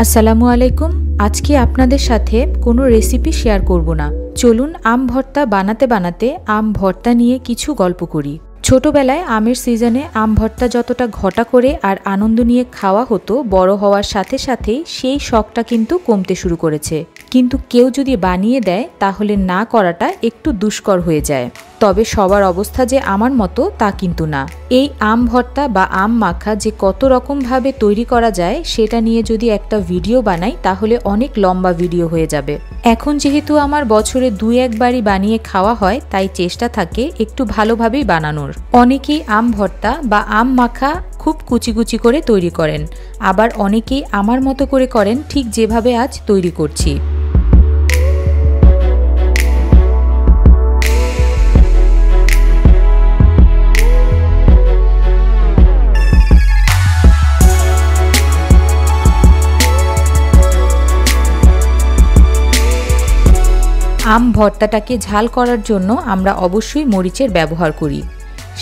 আসসালামু আলাইকুম। আজকে আপনাদের সাথে কোনো রেসিপি শেয়ার করব না। চলুন আম ভর্তা বানাতে বানাতে আম ভর্তা নিয়ে কিছু গল্প করি। ছোটবেলায় আমের সিজনে আম ভর্তা যতটা ঘটা করে আর আনন্দ নিয়ে খাওয়া হতো, বড় হওয়ার সাথে সাথেই সেই শখটা কিন্তু কমতে শুরু করেছে। কিন্তু কেউ যদি বানিয়ে দেয় তাহলে না করাটা একটু দুষ্কর হয়ে যায়। তবে সবার অবস্থা যে আমার মতো তা কিন্তু না। এই আম ভর্তা বা আম মাখা যে কত রকমভাবে তৈরি করা যায় সেটা নিয়ে যদি একটা ভিডিও বানাই তাহলে অনেক লম্বা ভিডিও হয়ে যাবে। এখন যেহেতু আমার বছরে 2-1 বারই বানিয়ে খাওয়া হয়, তাই চেষ্টা থাকে একটু ভালোভাবেই বানানোর। অনেকেই আম ভর্তা বা আম মাখা খুব কুচি কুচি করে তৈরি করেন, আবার অনেকেই আমার মতো করে করেন ঠিক যেভাবে আজ তৈরি করছি। আম ভর্তাটাকে ঝাল করার জন্য আমরা অবশ্যই মরিচের ব্যবহার করি।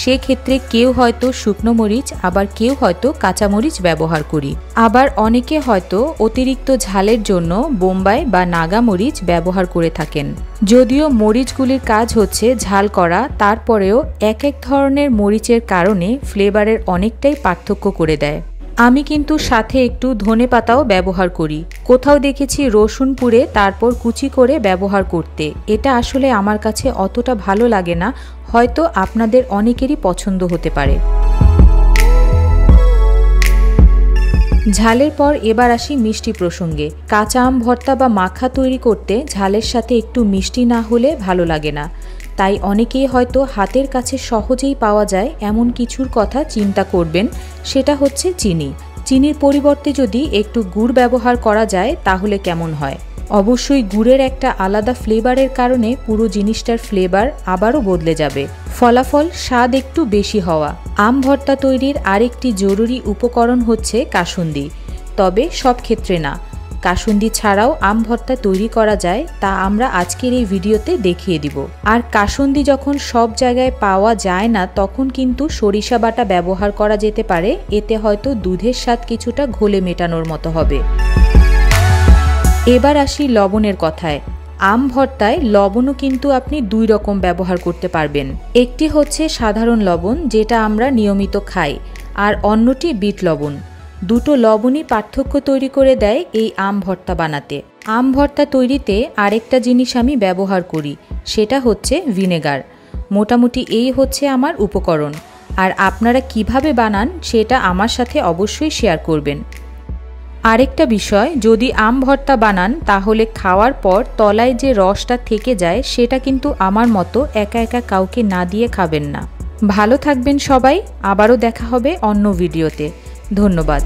সেক্ষেত্রে কেউ হয়তো শুকনো মরিচ, আবার কেউ হয়তো কাঁচা মরিচ ব্যবহার করি। আবার অনেকে হয়তো অতিরিক্ত ঝালের জন্য বোম্বাই বা নাগা মরিচ ব্যবহার করে থাকেন। যদিও মরিচগুলির কাজ হচ্ছে ঝাল করা, তারপরেও এক এক ধরনের মরিচের কারণে ফ্লেভারের অনেকটাই পার্থক্য করে দেয়। আমি কিন্তু সাথে একটু ধনেপাতাও ব্যবহার করি। কোথাও দেখেছি রসুন পুড়ে তারপর কুচি করে ব্যবহার করতে। এটা আসলে আমার কাছে অতটা ভালো লাগে না, হয়তো আপনাদের অনেকেরই পছন্দ হতে পারে। ঝালের পর এবার আসি মিষ্টি প্রসঙ্গে। কাঁচা আম ভর্তা বা মাখা তৈরি করতে ঝালের সাথে একটু মিষ্টি না হলে ভালো লাগে না। তাই অনেকেই হয়তো হাতের কাছে সহজেই পাওয়া যায় এমন কিছুর কথা চিন্তা করবেন, সেটা হচ্ছে চিনি। চিনির পরিবর্তে যদি একটু গুড় ব্যবহার করা যায় তাহলে কেমন হয়? অবশ্যই গুড়ের একটা আলাদা ফ্লেভারের কারণে পুরো জিনিসটার ফ্লেভার আবারও বদলে যাবে। ফলাফল স্বাদ একটু বেশি হওয়া। আম ভর্তা তৈরির আরেকটি জরুরি উপকরণ হচ্ছে কাসুন্দি, তবে সব ক্ষেত্রে না। কাসুন্দি ছাড়াও আম ভর্তা তৈরি করা যায়, তা আমরা আজকের এই ভিডিওতে দেখিয়ে দিব। আর কাসুন্দি যখন সব জায়গায় পাওয়া যায় না, তখন কিন্তু সরিষা বাটা ব্যবহার করা যেতে পারে। এতে হয়তো দুধের স্বাদ কিছুটা ঘোলে মেটানোর মতো হবে। এবার আসি লবণের কথায়। আম ভর্তায় লবণও কিন্তু আপনি 2 রকম ব্যবহার করতে পারবেন। একটি হচ্ছে সাধারণ লবণ, যেটা আমরা নিয়মিত খাই, আর অন্যটি বিট লবণ। দুটো লবণই পার্থক্য তৈরি করে দেয় এই আম ভর্তা বানাতে। আম ভর্তা তৈরিতে আরেকটা জিনিস আমি ব্যবহার করি, সেটা হচ্ছে ভিনেগার। মোটামুটি এই হচ্ছে আমার উপকরণ। আর আপনারা কিভাবে বানান সেটা আমার সাথে অবশ্যই শেয়ার করবেন। আরেকটা বিষয়, যদি আম ভর্তা বানান তাহলে খাওয়ার পর তলায় যে রসটা থেকে যায় সেটা কিন্তু আমার মতো একা একা কাউকে না দিয়ে খাবেন না। ভালো থাকবেন সবাই, আবারও দেখা হবে অন্য ভিডিওতে। ধন্যবাদ।